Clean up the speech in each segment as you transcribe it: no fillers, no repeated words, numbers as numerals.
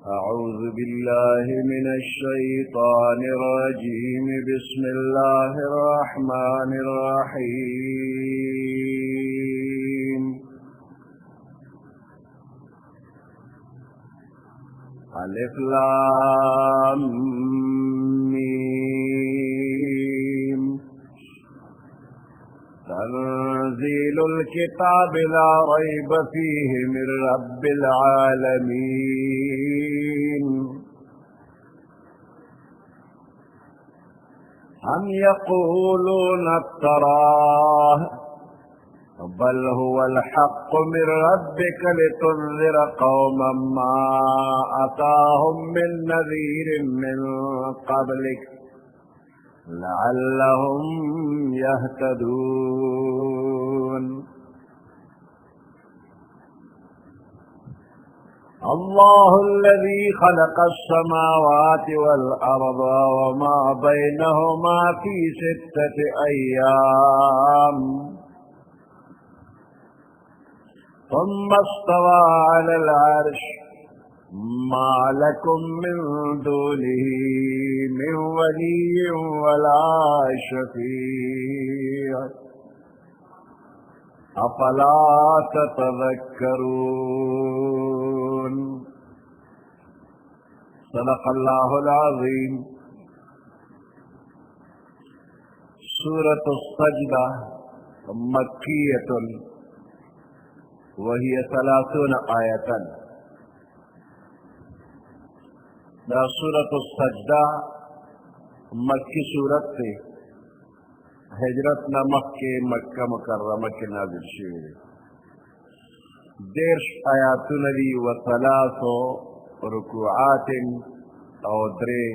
أعوذ بالله من الشيطان الرجيم. بسم الله الرحمن الرحيم. ألف لام ميم. تنزيل الكتاب لا ريب فيه من رب العالمين. أم يقولون افتراه بل هو الحق من ربك لتنذر قوما ما أتاهم من نذير من قبلك لعلهم يهتدون. الله الذي خلق السماوات والأرض وما بينهما في 6 أيام ثم استوى على العرش. ما لكم من دونه من ولي ولا شفيع أفلا تتذكرون. صدق الله العظيم. سورة السجدة مكية وهي 30 آية. دا سورة السجدہ مکی سورت تے ہجرت نہ مکہ مکرمہ کے نازل شوی. 13 آیاتن دی و 3 رکوعات او 3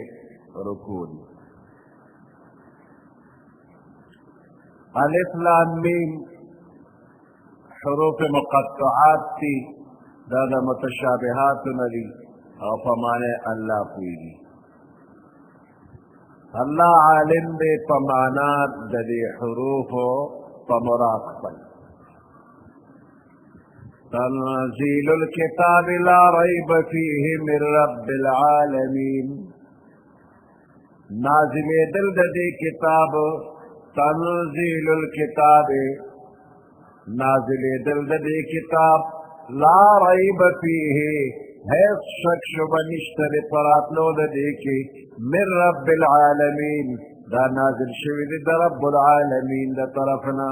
رکوع. الف لام میم حروف مقطعات تی دا متشابہات ندی او پمانے اللہ پوئیگی. اللہ عالم دے پمانات دے حروف و پمراد پل. تنزیل الكتاب لا ریب فیہ من رب العالمین. نازل دل دے کتاب تنزیل الكتاب نازل دل دے کتاب لا ریب فیہ ہے شک شبہ نشتر پراتلو دے کی من رب العالمین دا نازل شوید دا رب العالمین دا طرفنا.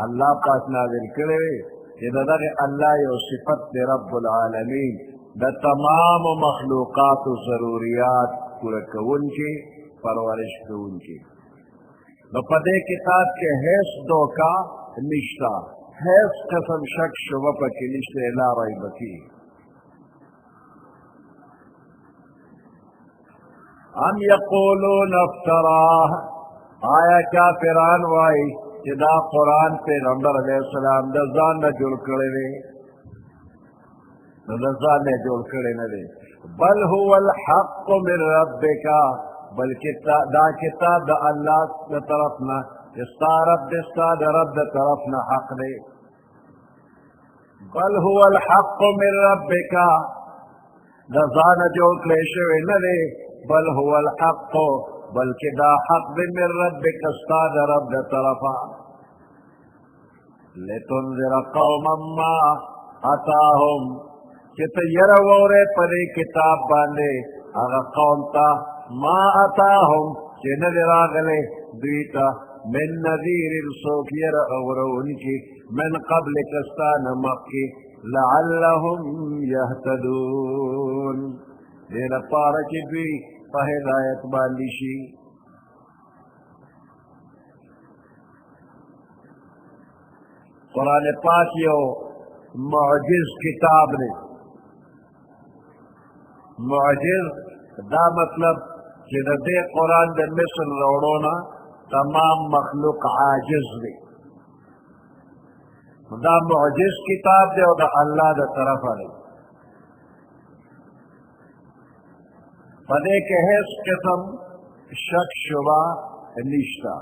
اللہ پاس نازل کرے کہ دا اللہ یو صفت دے رب العالمین دا تمام مخلوقات و ضروریات پورا کون کی پرورش کون کی. پدے کتاب کے حیث دو کا نشتہ حیث قسم شک شبہ پکی نشتے لا ریب فیہ. ام یقولون افتراہ. آیا کافران وائی کہ دا قرآن پیغمبر علیہ السلام دا ځان نہ جوړ کړی دی. دا ځان نہ جوړ کړی نه دی. بل هو الحق من ربک بلکہ دا کتاب دا اللہ دا طرفنا استا رب دستا دا رب دا طرفنا حق دے. بل هو الحق من ربک دا ځان جوړ کړی شوی نه دی. بل هو الحق بلکہ دا حق دے من ربک استا دا رب دا طرفا. لتنذر قوما ما اتاهم کہ تیر وورے پدے کتاب باندے اگا قوم تا ما اتاهم کہ نظر آگلے دویتا من نذیر سوک یر اورون کی من قبل کستان مکی لعلهم یهتدون. دیر پارچ دوی فہدایت باندیشی. قرآن پاک یو معجز کتاب نے. معجز دا مطلب کہ دے قرآن دے مثل روڑونا تمام مخلوق عاجز دے. دا معجز کتاب دے اور دا اللہ دا طرف دے. پدے کے حیث قسم شک شبہ نشتا.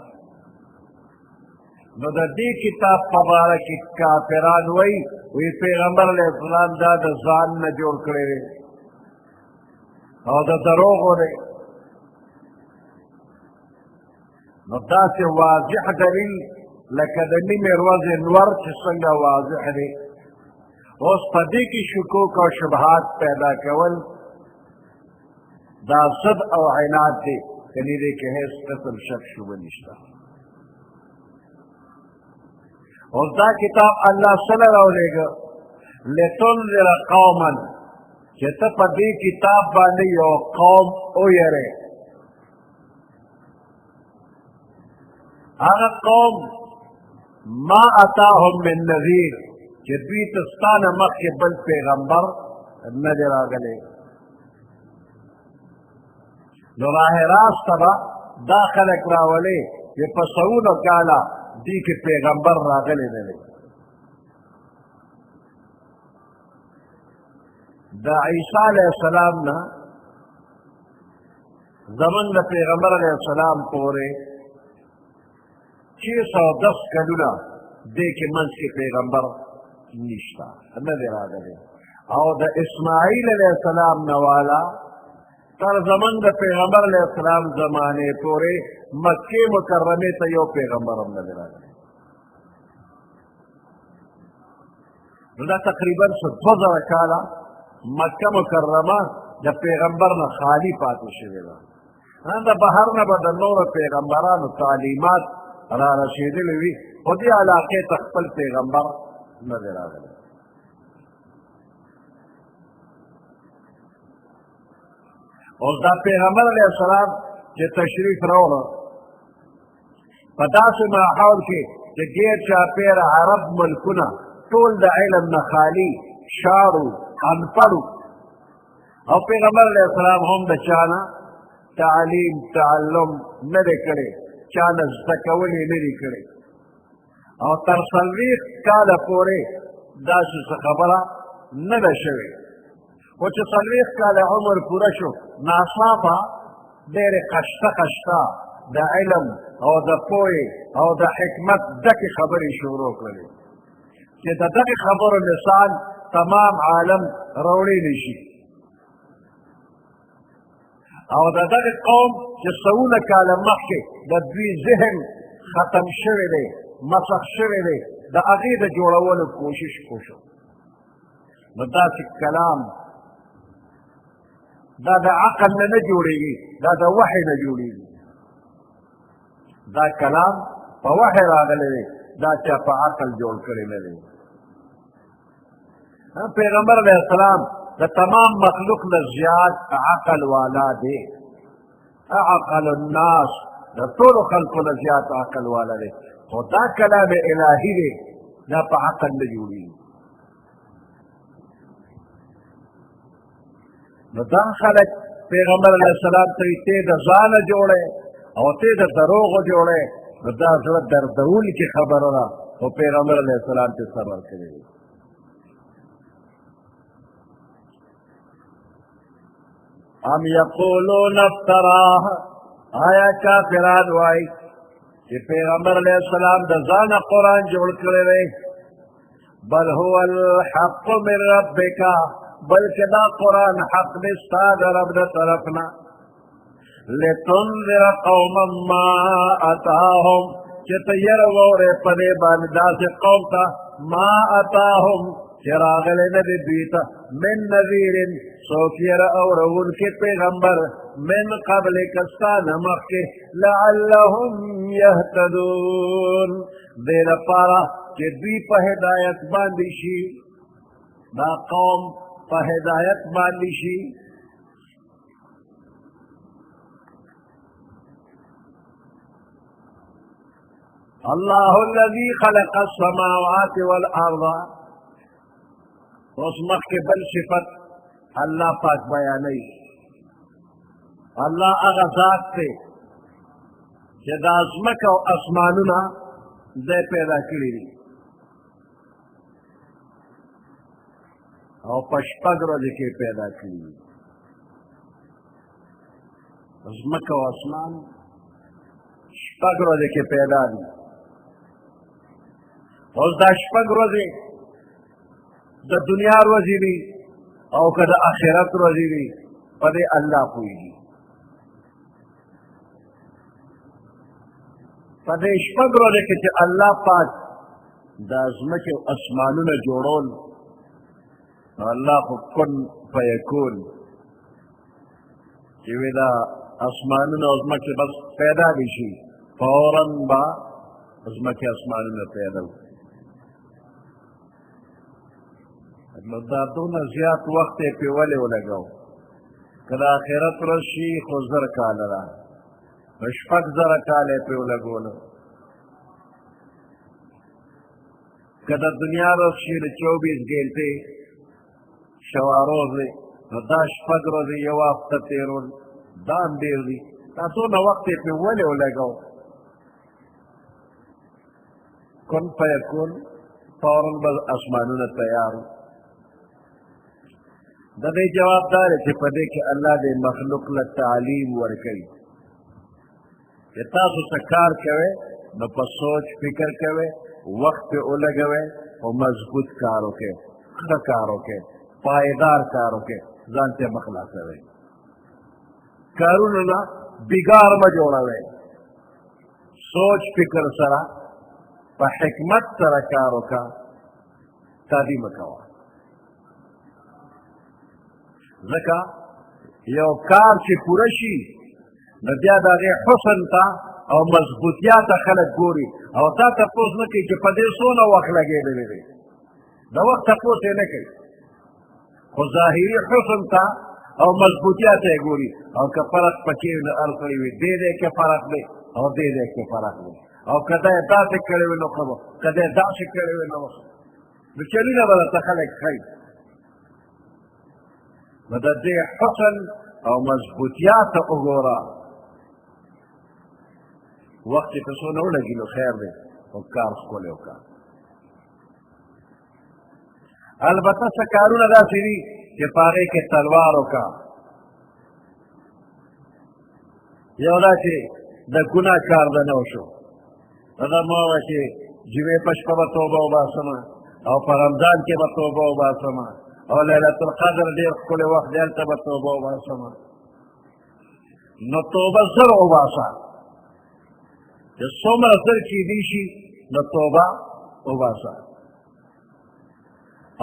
نو د دې کتاب په باره کې کافران وایي وی پیغمبر علیه السلام دا د ځان نه جوړ کړی دی او د دروغو دی نو داسې واضح دلیل لکه د نیمې ورځې نور چې څنګه واضح دی اوس په دې کې شکوک او شبهات پیدا کول دا ضد او عناد دی کنی دې کې هیڅ قسم شک شبه نشته اوس دا کتاب الله صلی راولېږه لتنذر قوما چې ته په دې کتاب باندې یو قوم ویرې هغه قوم ما اتاهم من نذیر چې دوی ته ستا نه مخکې بل پیغمبر نه دی راغلی نو راه راسته به دا خلک راولې چې په سلونه کاله دې کې پیغمبر راغلی نه دی د عیسی علیه السلام نه زمونږ د پیغمبر علیه السلام پورې 610 کلونه دې کې منځ کې پیغمبر نشته نه دی راغلی او د اسماعیل علیه السلام نه والا تر زمونږ د پیغمبر علیه السلام زمانې پورې مکې مکرمې ته یو پیغمبر هم نه دی راغلی نو دا تقریبا 2000 کاله مکه مکرمه د پیغمبر نه خالی پاتې شوې ده د بهر نه به د نورو پیغمبرانو تعلیمات را رسېدلې وي خو دې علاقې ته خپل پیغمبر نه دی راغلی اوس دا پیغمبر علیه السلام چې تشریف راوړه په داسې ماحول کې چې ډېر چاپېره عرب ملکونه ټول د علم نه خالي شاړو انپړو او پیغمبر علیه السلام هم د چا نه تعلیم تعلم نه دی کړی چا نه زده کول یې نه دي کړی او تر 40 کاله پورې داسې څه خبره نه ده شوې خو چې 40 کاله عمر پوره شو ناڅاپه ډېرې قشته د علم او د پوهې او د حکمت ډکې خبرې شروع کړلې چې د دغې خبرو مثال تمام عالم راوړلی شي او د دغې قوم چې سوونه کاله مخکې د دوی ذهن ختم شوی دی مسخ شوی دی د هغې د جوړولو کوشش وشو نو داسې کلام دا د عقل نه جوړېږي دا د وحی نه جوړېږي دا کلام په وحی راغلی دی دا چا په عقل جوړ کړی نه دی پیغمبر علیه السلام د تمام مخلوق نه زیات عقل والا دی اعقل الناس د ټولو خلکو نه زیات عقل والا دی خو دا کلام الهي دی دا په عقل نه جوړېږي نو دا خلک پیغمبر علیه السلام ته ته د ځانه جوړې او ته د دروغو جوړې نو دا زړه دردونکې خبره ده خو پیغمبر علیه السلام ته صبر کړی دی ام یقولون افتراه آیا کافران وایي چې پیغمبر علیه السلام د ځانه قرآن جوړ کړی دی بل هو الحق من ربک بلکې دا قرآن حق دی ستا د رب د طرف نه لتنذر قوما ما اتاهم چې ته یره واورې په دې باندې داسې قوم ته ما اتاهم چې راغلی نه دی دوی ته من نذیر څوک یره اورونکي پیغمبر من قبلک ستا نه مخکې لعلهم یهتدون دې لپاره چې دوی په هدایت باندې شي دا قوم په هدایت باندې شي الله الذي خلق السماوات والارض اوس مخکې بل صفت الله پاک بیانوي الله هغه ذات دی چې دا ځمکه او اسمانونه دی پیدا کړي دي او په شپږ ورځې کې پیدا کړي دي ځمکه او اسمان شپږ ورځې کې پیدا دي اوس دا شپږ ورځې د دنیا ورځې دي او که د آخرت ورځې دي په دې الله پوهېږي. په دې شپږ ورځې کې چې الله پاک دا ځمکې او اسمانونه جوړول، نو الله خو کن فیکون چې وی دا اسمانونه او ځمکې بس پیدا دي شي، فوراً به ځمکې اسمانونه پیدا وي. نو دا دونه زیات وخت یې پرې ولې ولګو؟ که د آخرت ورځ شي خو 1000 کاله ده، نو 6000 کاله یې پرې ولګولو. که د دنیا ورځ شي د 24 ګنټې شواروز دی، نو دا 6 ورځې یو هفته تېرول دا هم ډېر دي. دا څونه وخت یې پرې ولې ولګو؟ کن فیکون فوراً به اسمانونه تیار. د دې جواب دا دی چې په دې کې الله دې مخلوق له تعلیم ورکوي چې تاسو څه کار کوئ نو په سوچ فکر کوئ، وخت پې ولګوئ او مضبوط کار وکړئ، ښه کار وکړئ، پایدار کار وکړئ، ځان ته مه خلاصوئ. کارونه نه بېګار مه جوړوئ، سوچ فکر سره په حکمت سره کار وکړه، تادي مه کوه. ځکه یو کار چې پوره شي نو بیا د هغې حسن ته او مضبوطیا ته خلک ګوري او تا تپوس نه کوي چې په دې څونه وخت لګېدلی دی، د وخت تپوس یې نه کوي، خو ظاهري حسن ته او مضبوطیا ته یې ګوري. او که فرق پکې نو هر کړی وي دې ځای کې فرق دی او دې ځای کې فرق دی، او که دا یې داسې کړی وي نو ښه به، که دا یې داسې کړی وي نو نو چلونه به درته خلک ښایي. نو د دې حسن او مضبوطیا ته وګوره، وخت چې که څونه ولګي نو خیر دی، خو کار ښکلی وکړه. البته څه کارونه داسې دي چې په هغې کې تلوار وکړه. یو دا چې د ګناه کار ده نه وشو، دا ما وویل چې جمعې په شپه به توبه وباسمه او په رمضان کې به توبه وباسمه او لیلة القدر ډېر ښکلی وخت دی هلته به توبه وباسمه. نو توبه زر وباسه، چې څومره زر کېدی شي نو توبه وباسه.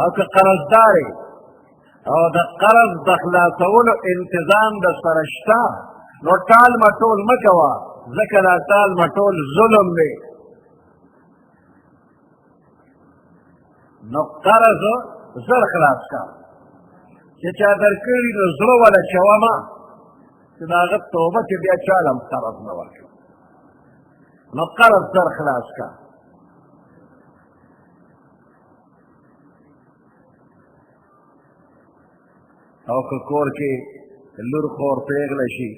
او که قرضدار او د قرض د خلاصولو انتظام در سره شته نو ټال مټول مه کوه، ځکه دا ټال مټول ظلم دی. نو قرض زر خلاص کا، چې چا درکړي نو زړه وله چوه مه چې د هغه توبه چې بیا چاله هم قرض نه ورکړي. نو قرض زر خلاص کا. او که کور کې لور خور پیغله شي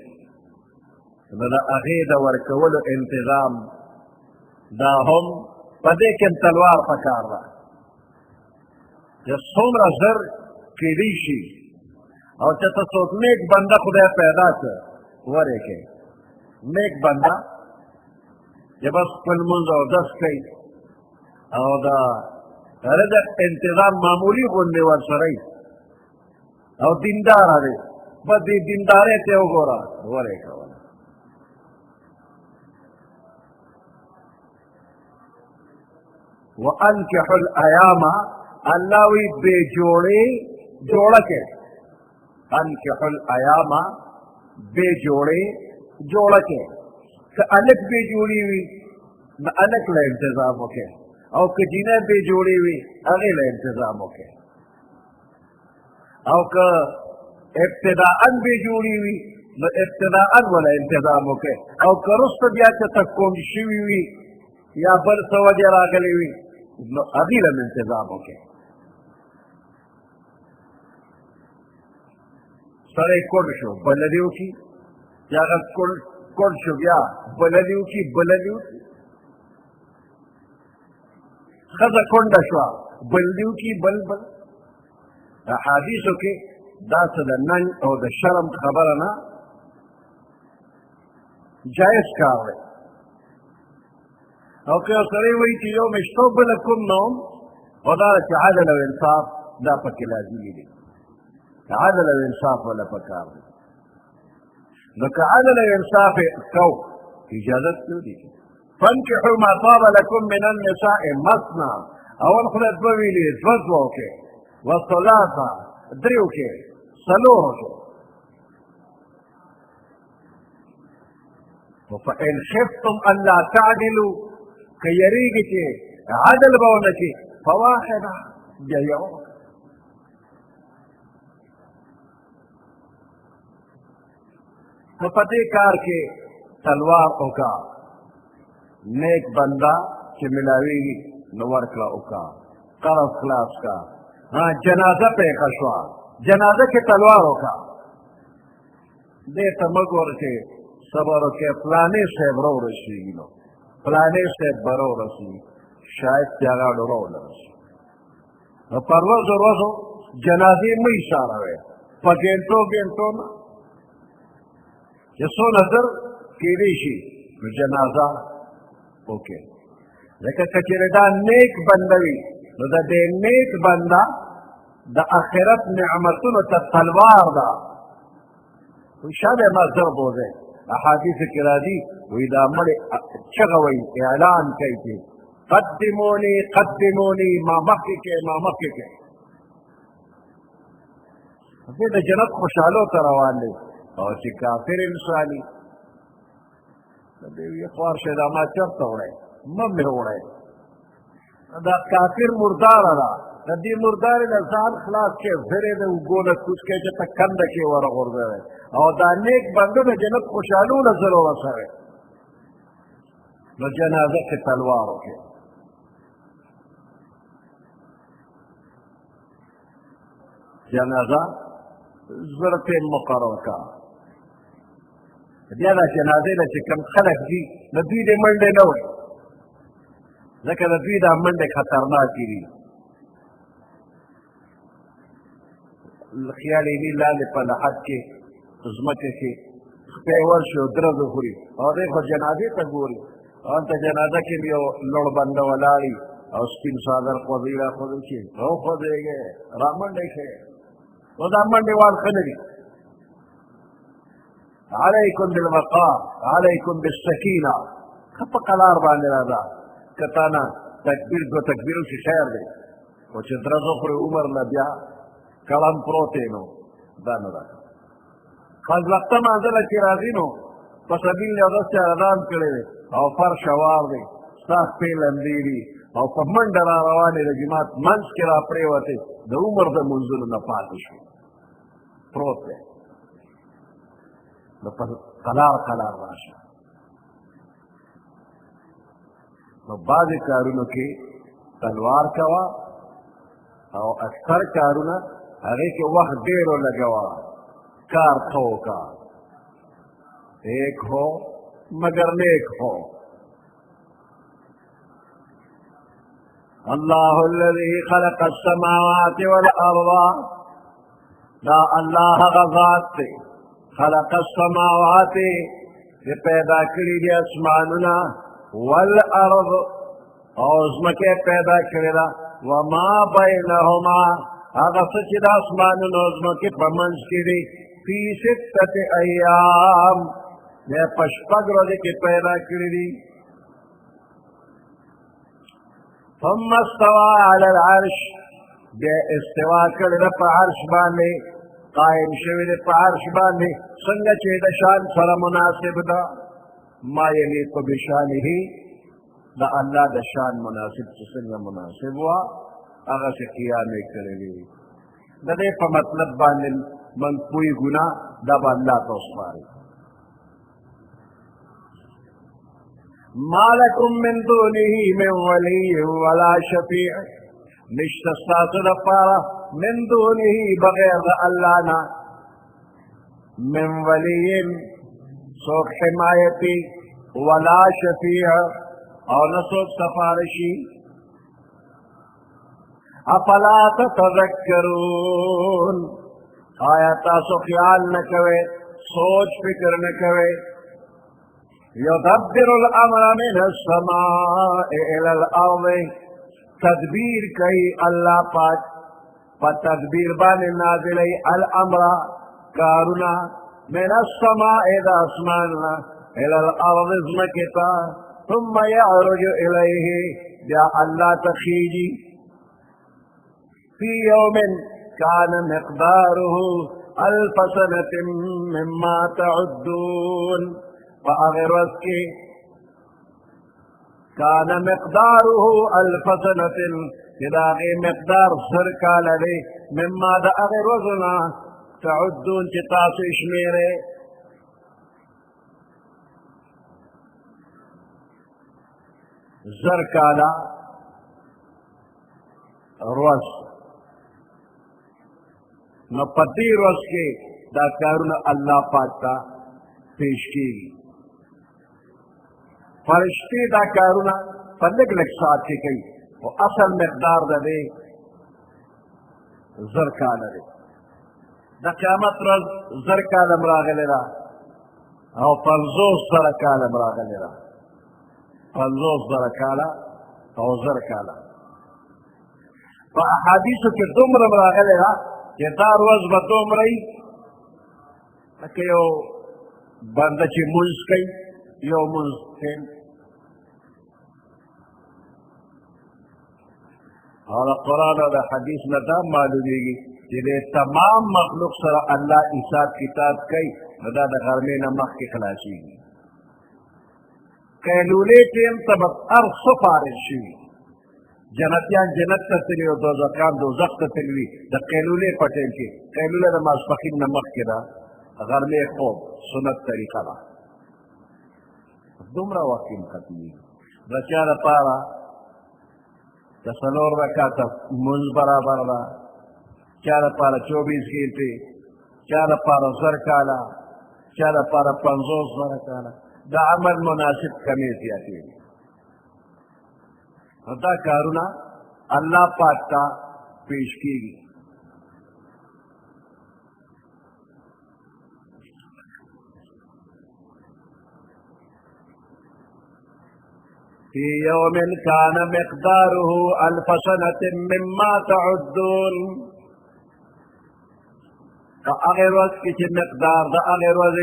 نو د هغې د ورکولو انتظام دا هم په دې کې تلوار پکار ده چې څومره زر کیدی شي او چې ته څوک نیک بنده خدای پیدا کړ ورې کې نیک بنده چې بس خپل لمونځ اودس کوي او د رزق انتظام معمولي غوندې ورسره وي او دینداره دی، بس دې دیندارۍ ته یې وګوره ورې کوله. وانکحوا الایام، الله وی بے جوڑے جوڑا کے، انکحوا الایام بے جوڑے جوڑا کے، کہ الک بے جوڑی ہوئی نہ الک لا انتظام ہوکے، او کہ جنہ بے جوڑی ہوئی اگے لا انتظام ہوکے، او کہ ابتداءً بے جوڑی ہوئی نہ ابتداءً ولا انتظام ہوکے، او کہ رست بیا چا کون شوی ہوئی یا بل سوجہ راگلی ہوئی نو ابھی لم انتظام ہوکے. سره کون شو بلدیو کی یا کون شو بیا بلدیو کی بلدیو کی خزا کونډه شو بلدیو کی بل بل. احادیثو کې دا څه د ننګ او د شرم خبره نه، جایز کار دی. او که سړی وایي چې یو مشتو بله کوم نوم او دا چې عدل او انصاف دا پکې لازمي دي عدل او انصاف ولا پکار دی نو که عدل او انصاف کو اجازت کیوں دی فانکحوا ما طاب لكم من النساء مثنى اول خدای دوه ویلي دوه دوه وکړي وثلاثه درې وکړي څلور وکړي فإن خفتم ألا تعدلوا كيريجي چې عدل به ونه کړي فواحده بیا یو نو په دې کار کې تلوار وکړه نیک بنده چې ملاویږي نو ورکړه وکړه قرض خلاص کا جنازه پېښه شوه جنازه کې تلوار وکړه دې ته مه ګوره چې صبر وکړې فلانې صاحب را ورسېږي نو فلانې صاحب به را ورسېږي شاید چې هغه را ورسېږي نو پر ورځو ورځو جنازې مه ایساروئ په ګنټو ګنټو نه چې څو نظر کېدی شي نو جنازه وکړي لکه که چېرې دا نیک بنده وي نو د دې نیک بنده د آخرت نعمتونو ته تلوار ده شاید ما زر بوځئ احادیث کې راځي وایي دا مړې چغه وایي اعلان کوي چې قدموني قدموني ما مخکې کې ما مخکې کې دې د جنت خوشحالو ته روان دی او چې کافر انساني دې وي خوار شه دا ما چېرته وړی مه مې وړی دا کافر مرداره ده د دې مردارې نه ځان خلاص کړې زرې د اوږو نه کوز کړې چې ته کنده کې ورغورځوې او دا نیک بنده د جنت خوشحالو نه زر ورسوې نو جنازه کې تلوار وکړې جنازه زر ته مقرر کړه بیا دا جنازې نه چې کوم خلک دي د دوی د منډې نه وایي ځکه د دوی دا منډې خطرناکې دي خیال یې وي لاندې په لحد کې ځمکې کې سپی ورشي او درز وخوري او دی خو جنازې ته ګوري او هلته جنازه کې یو لوړ بنده ولاړي او سپین څادر خوځوي راخوځوي چې راوخوځېږې رامنډی شئ نو دا منډې وال ښه نه دي علیکم بالوقار علیکم بالسکینه ښه په قلار باندې راځه که تا نه تکبیر دو تکبیر وشي خیر دی خو چې درز وخورې عمر نه بیا کلم پروت دی نو دا نه ده پنځ وخته مانځله چې راځي نو په سبیل یو داسې اعلان کړی دی او فرش هوار دی ستا شپې لمدې دي او په منډه را روانې د جماعت منځ کې را پرېوتې د عمر د منځونو نه پاتې شو پروت دی نو په قلار قلار راشه نو بعضې کارونو کې تلوار کوه او اکثر کارونه هغې کې وخت ډېر ولګوه کار ښه وکړه ایک ہو مگر نیک ہو اللہ الذي خلق السماوات والارض دا اللہ غذات تے خلق السماوات کہ پیدا کری دی اسماننا والارض اور ازمکے پیدا کری دا وما بینہما اگر سچ دا اسماننا ازمکے پمنز کری فی ستت ایام یہ پشپگ روزے کے پیدا کری دی ثم استوى على العرش بے استوا کر دا پا عرش باندے قائم شوی دا پا عرش باندے سنگا چے دا شان سر مناسب دا ما یلیق بشانہی دا اللہ دا شان مناسب سنگا مناسب ہوا اگر سے قیامے کرے لی دا دے پا مطلب باندے من کوئی گناہ دا با اللہ تو اسماری ما لکم من دونه من ولی ولا شفیع نشتستات دفارا من دونه بغیر اللہنا من ولی سوک حمایتی ولا شفیع او نسوک سفارشی افلا تتذکرون آیا تاسو خیال نکوے سوچ فکر نکوے يدبر الامر من السماء الى الارض تدبیر کئی اللہ پاک فتدبیر بان نازلی الامر کارونا من السماء دا اسماننا الى الارض ازمکتا ثم يعرج الیه یا اللہ تخیجی في يوم كان مقداره 1000 سنة مما تعدون فأغرزك كان مقداره 1000 سنة كداغي مقدار سركا لدي مما دا أغرزنا تعدون تتاسو إشميري زركا لا روز نو پتی روز کے دا کارون اللہ پاک تا پیش کی فرشتی دا کارون پر لگ لگ ساتھ کے کئی و اصل مقدار دا دے زرکالا دے دا قیامت روز زرکالا مراغلے را او 50 زرکالا مراغلے را 50 زرکالا او زرکالا فا احادیثو کے دمر مراغلے را کہ دا روز با دوم رئی لکه یو بنده چې منز کئی یو منز کئی او دا قرآن او دا حدیث نه دا معلومیږي چې د تمام مخلوق سره الله حساب کتاب کوي نو دا د غرمې نه مخکې خلاصېږي قیلولې ټیم ته به هر څه فارغ شوي جنتیان جنت ته تللي او دوزخیان دوزخ ته تللي د قیلولې په ټیم کې قیلوله د ماسپښین نه مخکې ده غرمې خوب سنت طریقه ده دومره وخت کې ختمېږي د چا دپاره د 4 رکعته مونځ برابر ده چا دپاره 24 ګنټې چا دپاره 1000 کاله چا دپاره 50 زره کاله د عمل مناسب کمې زیاتېږي دا کارونه الله پاک ته پیش کیږي في يوم كان مقداره 1000 سنة مما تعدون فأغير وقت مقدار دا أغير وقت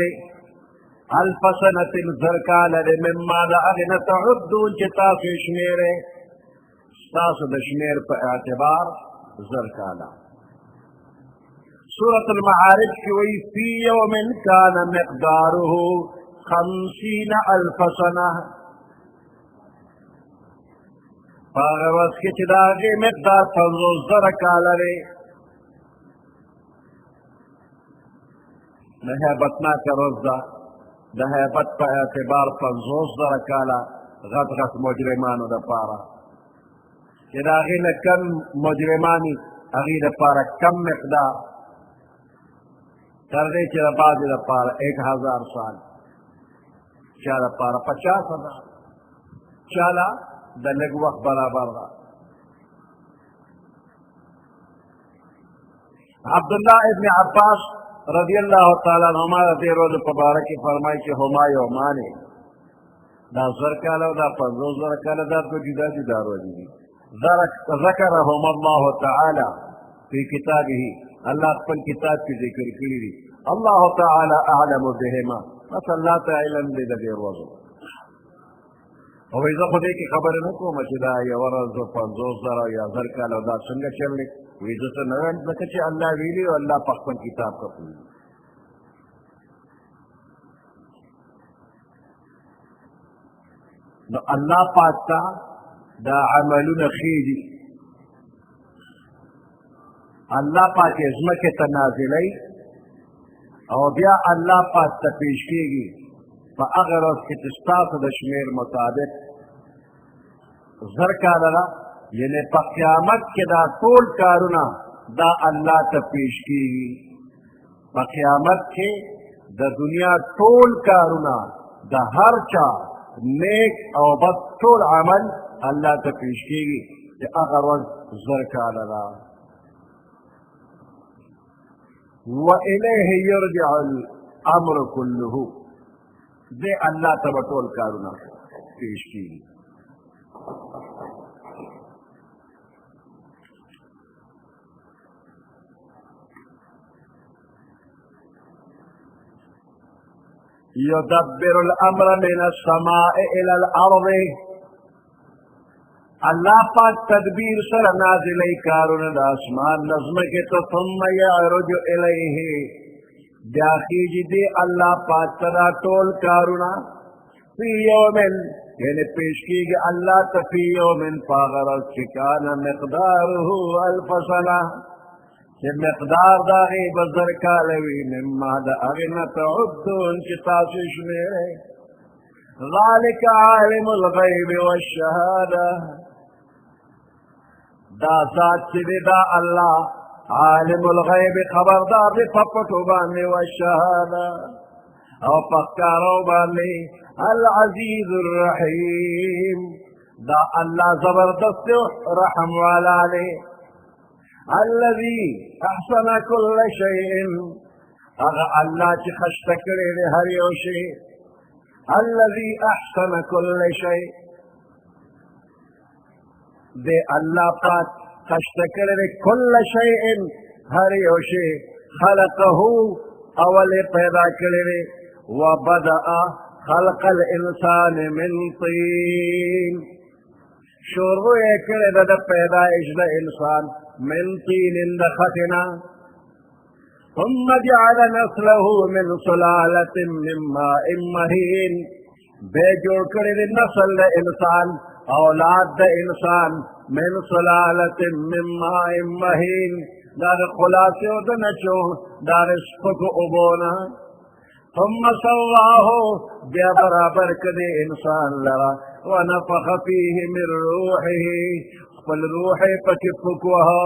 1000 سنة زركالة مما دا أغنى تعدون جتاسو شميره ستاسو دا شمير پا اعتبار زركالة سورة المعارج كوي في يوم كان مقداره 50,000 سنة فاغر واسکی چی داغی مقدار 50,000 کالا رے نحیبتنا کا روز دا نحیبت پا اعتبار 50,000 کالا غط غط مجرمانو دا پارا چی داغی لکم مجرمانی اغی دا پارا کم مقدار تردے چی دا بازی دا پارا 1000 سال چا دا پارا 50,000 چالا دا لگ وقت برابر دا عبداللہ ابن عباس رضی اللہ تعالیٰ عنہما رضی روز مبارک فرمائی کہ ہما یومانے دا زرکالا دا 50,000 کالا دا تو جدا جدا روزی دی ذکرهم اللہ تعالی فی کتابه اللہ اپن کتاب کی ذکر کری دی اللہ تعالی اعلم بہما بس اللہ تعالی علم دے دے روزو او ایزا خودی کی خبر نکو مچی دا یا ورز 50,000 یا 1000 کالا دا سنگا چلنے ویزا تا نوان لکا چی اللہ ویلی و اللہ پخپن کتاب کا پولی نو اللہ پاک تا دا عملون خیدی اللہ پاک ازمک تنازلی او بیا اللہ پاک تا پیش کی گی فا اگر اس کی تستاس دا شمیر مطابق زرکالا یعنی پا قیامت کے دا طول کارونا دا اللہ تا پیش کی گی پا قیامت کے دا دنیا طول کارونا دا ہر چا نیک او بد طول عمل اللہ تا پیش کی گی دا اگر وقت زرکالا وإليه يرجع الأمر كله دے اللہ تب ټول کارونه پیش کیږي. يدبر الامر من السماء الى الارض، اللہ پاک تدبیر سر نازلی کارون دا اسمان نظمکی تو ثم یعرج الیہ داخیج دی اللہ پاک تدا طول کارونا فی یومن یعنی پیش کی گی اللہ تفی یومن فاغرت چکان مقدارہو الف سنہ کہ مقدار داغی بزر کالوی مما دا اغنى تعدون چی تاسش میرے ذالک عالم الغیب والشہادہ دا ذات چی دا اللہ عالم الغیب خبردار دی پپٹو بانی والشہادہ او پکارو بانی العزیز الرحیم دا اللہ زبردست رحم والا لے الذي احسن كل شيء اغا اللہ چی خشت کرے دے ہر یو شئی الذي احسن كل شيء دے اللہ پاک خشت کرے دے كل شيء ہر یو شئی خلقه اول پیدا کرے دے وبدأ خلق الانسان من طین شروع کرے دے پیدائش دے انسان من طين دختنا ثم جعل نسله من سلالة من ماء مهين بيجور كرد النسل انسان اولاد انسان من سلالة من ماء مهين دار خلاصه ودنچو دار اسفق ابونا ثم سواه بیا برابر کدے انسان لرا ونفخ فيه من روحه والروح پکفکوها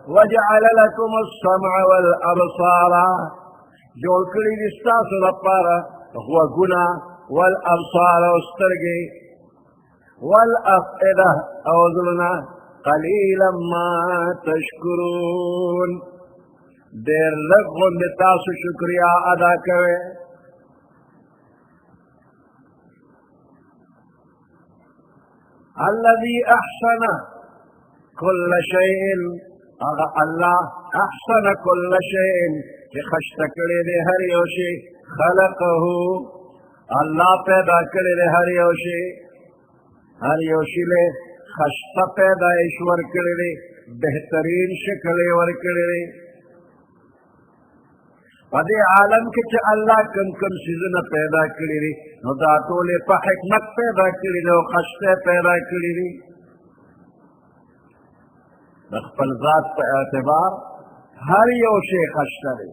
وجعل لكم السمع والابصار جول کری دستاس رپارا هو گنا والابصار استرگی والافئدہ اوزلنا قلیلا ما تشکرون دیر لگن تاس شکریہ ادا کرے الذي احسن كل شيء اغا اللہ احسن كل شيء کہ خشت کرے دے ہر یوشی خلقه اللہ پیدا کرے دے ہر یوشی لے خشت پیدا ایشور کرے دے بہترین شکلے ور کرے دے پدے عالم کے چھ اللہ کم کم سیزن پیدا کرے دے نو دا تولے پا حکمت پیدا کرے دے و خشت پیدا کرے دے دخپل ذات پہ اعتبار ہر یو شے خشتا دے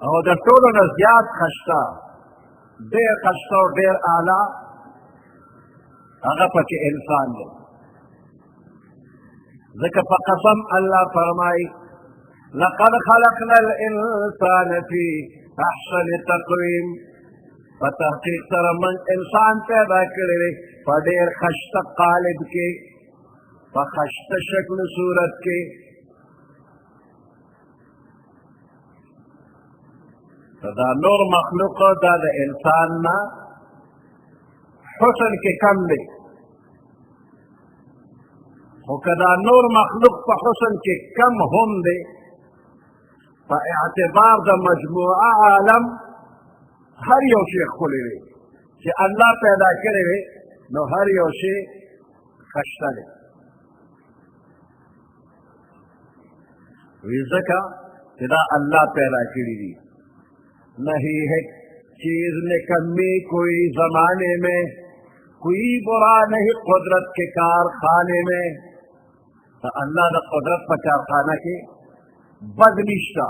او دا طولو نزیاد خشتا دیر خشتا و دیر آلہ اگر پچے انسان دے ذکر فقسم اللہ فرمائی لقد خلقنا الانسان في احسن تقویم فتحقیق سر من انسان پیدا کرے فدیر خشتا قالب کے فخشت شکل صورت کے دا نور مخلوق دا انسان نا حسن کے کم دے دا نور مخلوق پا حسن کے کم ہم دے پا اعتبار دا مجموعہ عالم ہر یو شیخ کھلے دے کہ اللہ پیدا کرے نو ہر یو شیخ خشتا دے ویزکا کہ اللہ پیدا کری دی نہیں ہے چیز نے کمی کوئی زمانے میں کوئی برا نہیں قدرت کے کارخانے میں تو اللہ دا قدرت پا کارخانہ کے بد نشتا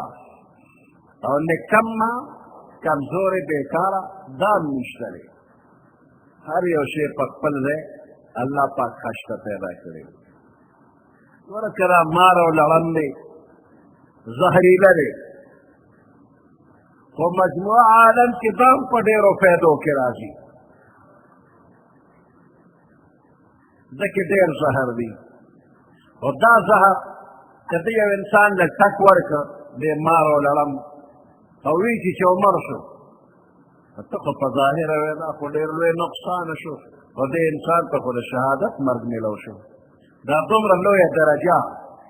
اور نکمہ کمزور بیکارا دام نشتا لے ہر یو شے پکپل لے اللہ پاک خشتا پیدا کرے ورکرہ مارو لڑن دے زہریلہ دے تو مجموعہ عالم کی دام پا ڈیرو پیدو کے راضی دکی دیر زہر دی اور دا زہر کدی یو انسان لے تک ورکا دے مارو لڑم اوی کی چو مرشو ته خو په ظاهره وینا خو ډېر لوی نقصان شو او دې انسان ته خو د شهادت مرګ میلو شو. دا دومره لویه درجه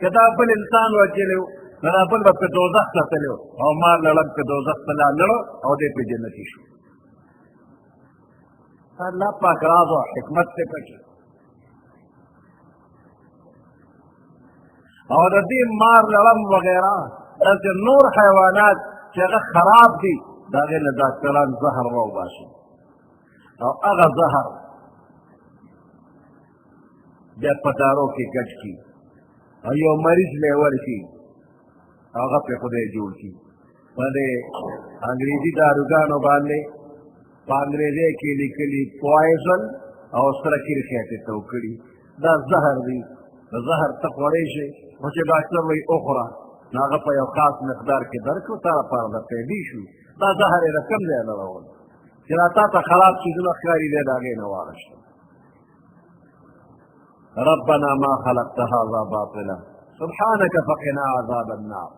که دا بل انسان وجلی و نو دا بل به په دوزخ ته تللی و او مار لړم په دوزخ ته لاړو او دی په جنتي شو. الله پاک راز او حکمت دی پکې. او د دې مار لړم وغیره داسې نور حیوانات چې هغه خراب دي د هغې نه ډاکټران زهر راوباسي او هغه زهر بیا په دارو کې ګډ کړي او یو مریض له یې ورکړي هغه پرې خدای جوړ کړي. په دې انګریزي داروګانو باندې په انګریزۍ کې لیکلي پوایزن او سره کرښې یې ته وکړي دا زهر دی. د زهر ته خوړی شي خو چې ډاکټر وایي وخوره نو هغه په یو خاص مقدار کې درکړو تا لپاره درته یې شو. دا زهر یې د کوم ځای نه راوړل چې را تا ته خراب څیزونه ښکاري دی د هغې نه واخېسته. ربنا ما خلقت هذا باطلا سبحانك فقنا عذاب النار.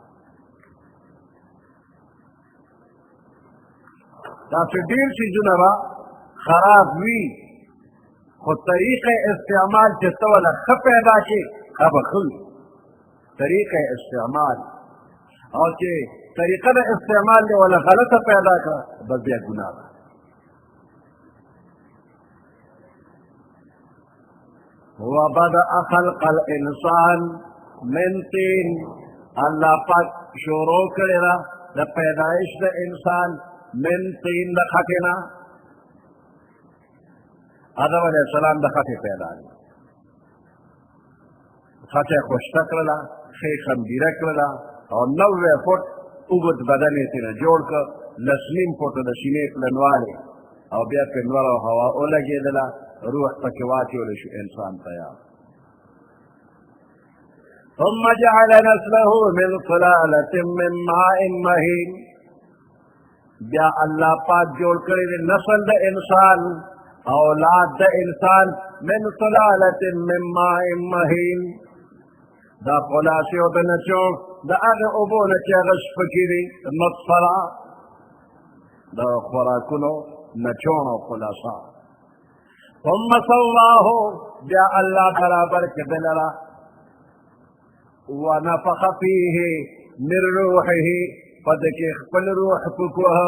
دا چې ډېر څیزونه به خراب وي خو طریقه استعمال چې ته وله ښه پیدا کړې هغه به ښه وي. طریقه استعمال او چې طریقه د استعمال دې وله غلطه پیدا کړه بس بیا ګناه ده. وبدأ خلق الانسان من طين الله پاک شروع کړی ده د پیدایش د انسان من طين د خټې نه. آدم علیه السلام د خټې پیدا دی. خټه خوشته کړله ښې خمبیره کړله او 90 فوټ اوږد بدن یې ترې جوړ کړ 10 فوټه د سینې پلنوالی او بیا پرې نور او هوا ولګېدله روح پکې واچولی شو انسان تیار. ثم جعل نسله من صلالة من ماء مهين بیا الله پاک جوړ کړی دی نسل د انسان اولاد د انسان من صلالة من ماء مهين دا خلاصې او د نچوړ د هغې اوبو نه چې هغه شپکې دي مصفره د خوراکونو نچوړ او خلاصه. ثم سواه بیا الله برابر کړه لرا ونفخ فيه من روحه پدې خپل روح پکوه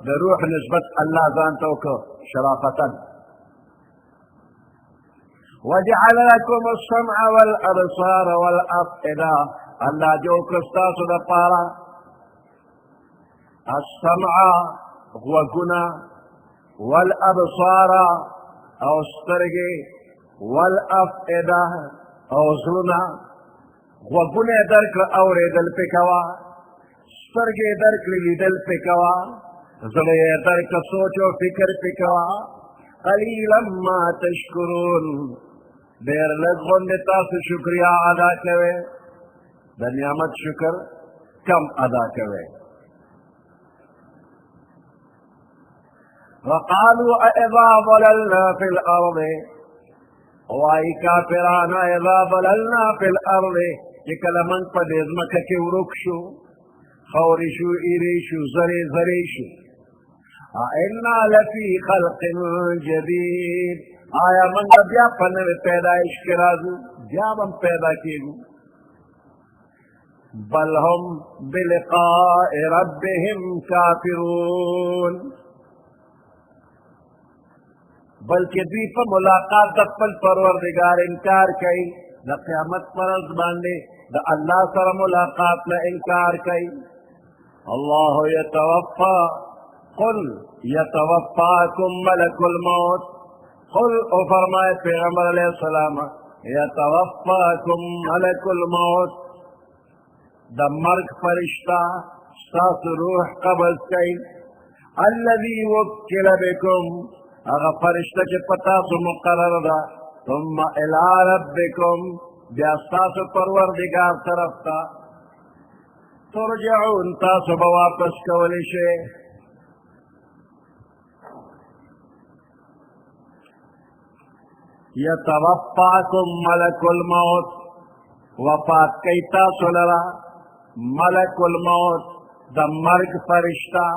د روح نسبت الله ځان ته وکړه شرافتا. وجعل لكم السمع والابصار والافئده الله جوړ کړه ستاسو دپاره السمع غوږونه والابصار او سترګې والافئده او زړونه. غوږونه یې درکړه اورېدل پې کوه سترګې یې درکړې لیدل پې کوه زړه یې درکړه سوچ او فکر پې کوه. قلیلا ما تشکرون ډېر لږ غوندې تاسو شکریا ادا کوئ د نعمت شکر کم ادا کوئ. وقالوا اذا ضللنا في الارض وای کافران اذا ضللنا في الارض چې کله موږ په دې ځمکه کې ورک شو خورې شو ایرې شو زرې زرې شو انا لفي خلق جديد آیا موږ بیا په نوې پیدایش کې راځو بیا به پیدا کېږو. بل هم بلقاء ربهم کافرون بلکې دوی په ملاقات د خپل پروردګار انکار کوي. د قیامت پر ورځ باندې د الله سره ملاقات نه انکار کوي. الله یتوفا قل یتوفاکم ملک الموت قل او فرمائے پیغمبر علیہ السلام یتوفاکم ملک الموت د مرګ فرشتہ ستاسو روح قبض کوي. الذي وکل بکم هغه فرشته چې په تاسو مقرر ده. ثم الى ربکم بیا ستاسو پروردګار طرف ته ترجعون تاسو به واپس کولی شئ. یتوفاکم ملک الموت وفات کوي تاسو لره ملک الموت د مرګ فرشته.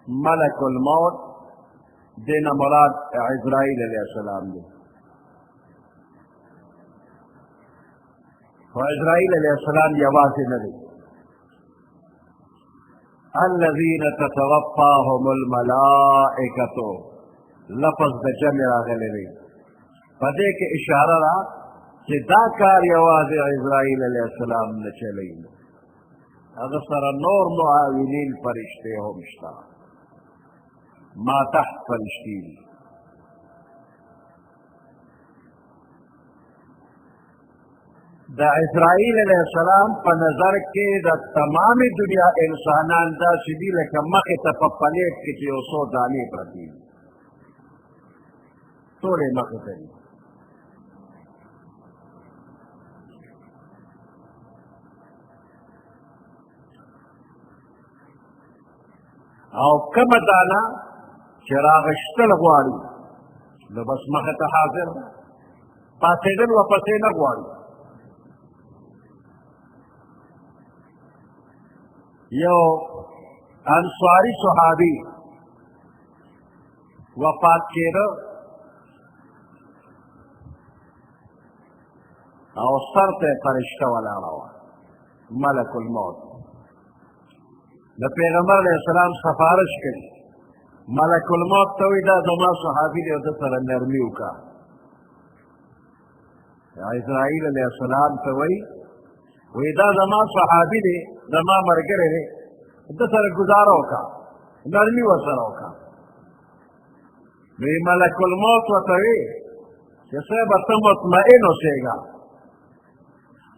ملک الموت دین مراد عزرائیل علیہ السلام دی. و عزرائیل علیہ السلام یوازې نه دی. الذین تتوفاهم الملائکة لفظ د جمع راغلی دی. په دې کې اشاره ده چې دا کار یوازې عزرائیل علیہ السلام نه چلی. هغه سره نور معاونین فرشتې هم شته، ما تحت فرشتې دي. د عزرائیل علیہ السلام په نظر کې د تمام دنیا انسانان داسې دي لکه مخې ته په پلیټ کې چې یو څو دانې پرتې دي، ټولې مخې ته دي. او کومه دانه چې راغشتل غواړي نو بس مخې ته حاضر ده، پاڅېدل ورپسې نه غواړي. یو انصاري صحابي وفات کېده او سر ته فرشته ولاړه وه، ملک الموت. د پیغمبر علیه السلام سفارش کوي، ملک الموت ته وایي دا زما صحابي دی او ده سره نرمي وکړه. عزرائیل علیه السلام ته وایي دا زما صحابي دی، زما ملګری دی، ده سره ګزاره وکړه، نرمي ورسره وکړه. نو ملک الموت ورته وایي چې صاحبه ته مطمئن اوسېږه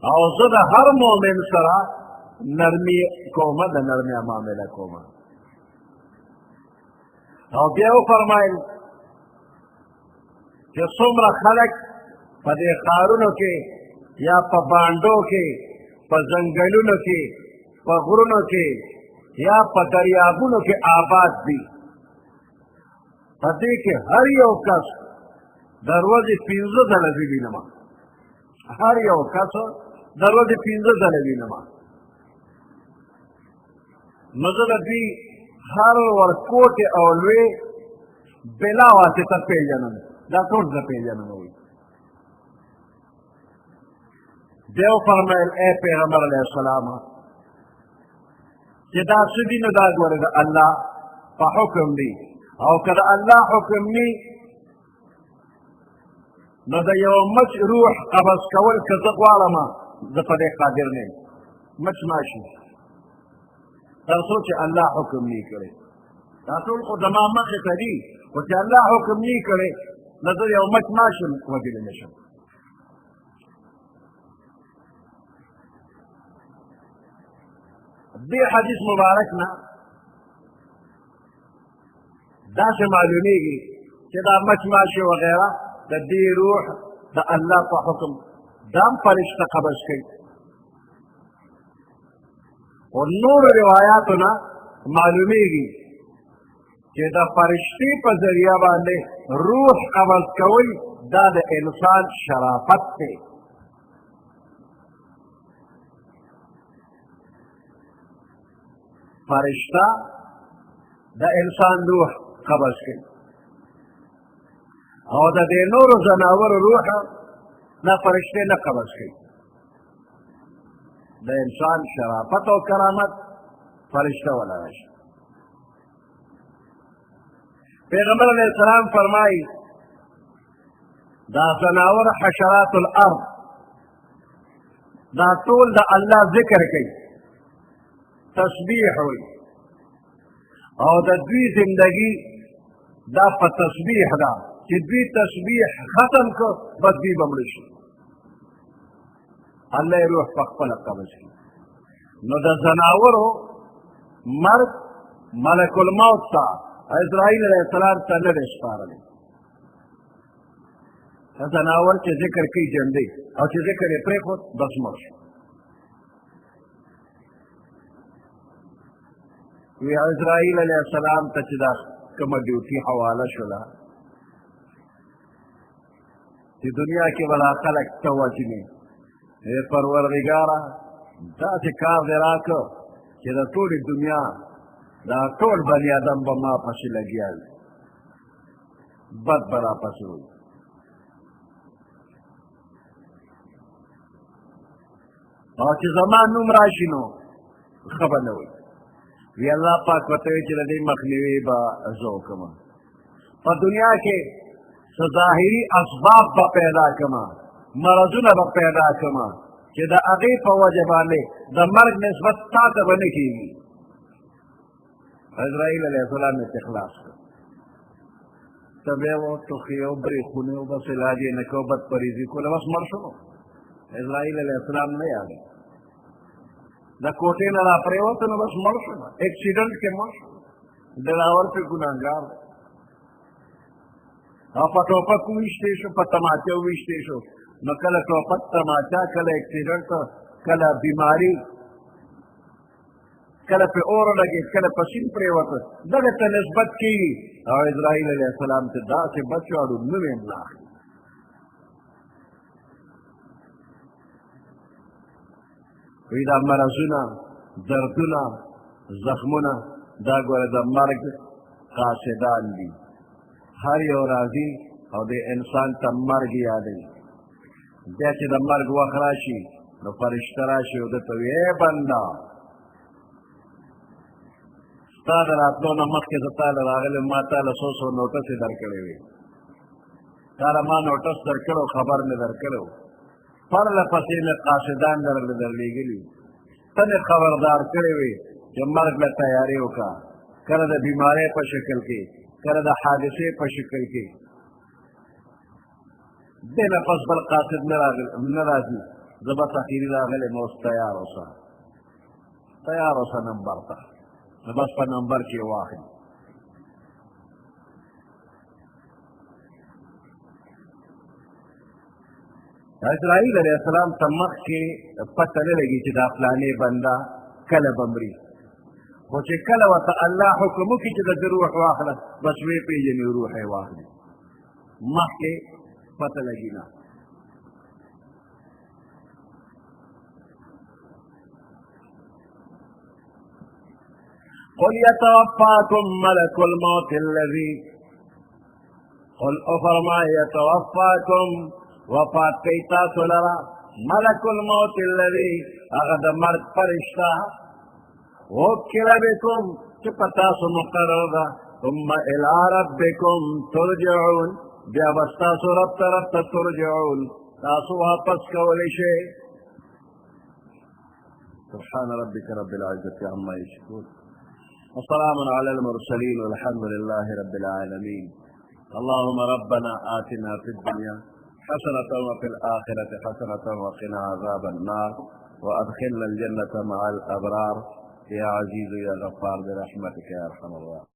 او زه د هر مؤمن سره نرمی کومه، د نرمی معامله کومه. او بیا وفرمایل چې څومره خلک په دې ښارونو کې یا په بانډو کې، په ځنګلونو کې، په غرونو کې یا په دریابونو کې آباد دي، په دې کې هر یو کس د ورځې 15 ځله زه وینم، هر یو کس د ورځې 15 ځله وینم. نو زه د دوی هر ورکوټې او لوی بلا واسطه پېژنم، دا ټول زه پېژنم. بیا وفرمیل ای پیغمبر علیه السلام چې دا څه دي نو دا ګوره د الله په حکم دی، او که د الله حکم نی نو د یو مچ روح قبض کول که زه غواړم زه په دې قادر نه یم، مچ ماشي تر څو چې الله حکم نی کړی. دا ټول خو زما مخې ته دي، خو چې الله حکم نی کړی نو زه یو مچ ماشم وجلی نه شم. دې حدیث مبارک نه داسې معلومیږي چې دا مچ ماشي وغیره د دې روح د الله په حکم دا هم فرشته قبض کوي. او نورو روایاتو نه معلومیږي چې د فرشتې په ذریعه باندې روح قبض کول دا د انسان شرافت دی. فرشته د انسان روح قبض کوي او د دې نورو ځناورو روح نه فرشتې نه قبض کوي. د انسان شرافت او کرامت فرشته ولاړه شي. پیغمبر علیه السلام فرمایي دا ځناور حشرات الارض دا ټول د الله ذکر کوي، تسبیح وي، او د دوی زندگی دا په تسبیح ده چې دوی تسبیح ختم کړ بس دوی به مړه شي، الله یې روح په خپله قبض کړي. نو د ځناورو مرګ ملک الموت ته عزرائیل علیه السلام ته نه دی سپارلی. ځناور چې ذکر کوي جندی او چې ذکر یې پرېښود بس مړ شو. وی عزرائیل علیہ السلام ته چې دا کومه ډیوټي حواله شوله چې دنیا کې به دا خلک ته وجنې، ای پروردګاره داسې کار دې راکړه چې د ټولې دنیا دا ټول بني آدم به ما پسې لګیا وي بد به را پسې وي او چې زما نوم راشي نو ښه به نه وي وی الله پاک ورته وایي چې د دې مخنیوي به زه وکړم په دنیا کې څه ظاهري اسباب به پیدا کړم مرضونه به پیدا کړم چې د هغې په وجه باندې د مرګ نسبت تا ته به نه کېږي عزرائیل علیه السلام یې خلاص کړ ته بیا وټوخې او برېښونې او بس علاج یې نه کو بدپریزي کوله بس مړ شو عزرائیل علیه السلام نه یادوي د کوټې نه را پرېوته نو بس مړ شو اکسیډنټ کې مړ شو ډراور پې ګناهګار دی او په ټوپک وویشتې شو په تماچه وویشتې شو نو کله ټوپک تماچه کله اکسیډنټ کله بیماري کله پې اور لګېد کله په سیند پرېوته دغه ته نسبت کېږي او اسرائیل علیه السلام ته داسې بچو اړو نوم یې نه اخلي وی دا مرضونه دردونه زخمونه دا ګوره د مرګ قاصدان دي هر یو راځي او د انسان ته مرګ یادوي بیا چې د مرګ وخت راشي نو فرشته راشي او درته وي ای بنده ستا د راتلو نه مخکې زه تاله راغلی ما تاله څو څو نوټسې درکړې وې تاله ما نوټس درکړی او خبر مې درکړی و پرله پسې مې قاصدان درلېږلي ته مې خبردار کړی وې چې مرګ له تیارې وکړه کله د بیمارۍ په شکل کې کله د حادثې په شکل کې دې نه پس بل قاصد نه راځي زه بس اخري راغلی مې اوس تیار اوسه نمبر ته نو بس په نمبر کې واخلي اسرائیل علیه السلام ته مخکې پته نه لګي چې دا فلانې بنده کله به مري خو چې کله ورته الله حکم وکړي چې د ده روح واخله بس ویې پېژني روح یې واخلي مخکې پته لګي نه قل يتوفاكم ملك الموت الذي قل افرما يتوفاكم وفات کئی تاسو لرا ملک الموت الذي هغه د مرګ فرشته وکل بكم چې په تاسو مقرر ده ثم الى ربكم ترجعون بیا به ستاسو رب طرف ته ترجعون تاسو واپس کولی شئ سبحان ربك رب العزة عما يشركون وسلام على المرسلين والحمد لله رب العالمين اللهم ربنا آتنا في الدنيا حسنة وفي الآخرة حسنة وقنا عذاب النار وأدخلنا الجنة مع الأبرار يا عزيز يا غفار برحمتك يا أرحم الراحمين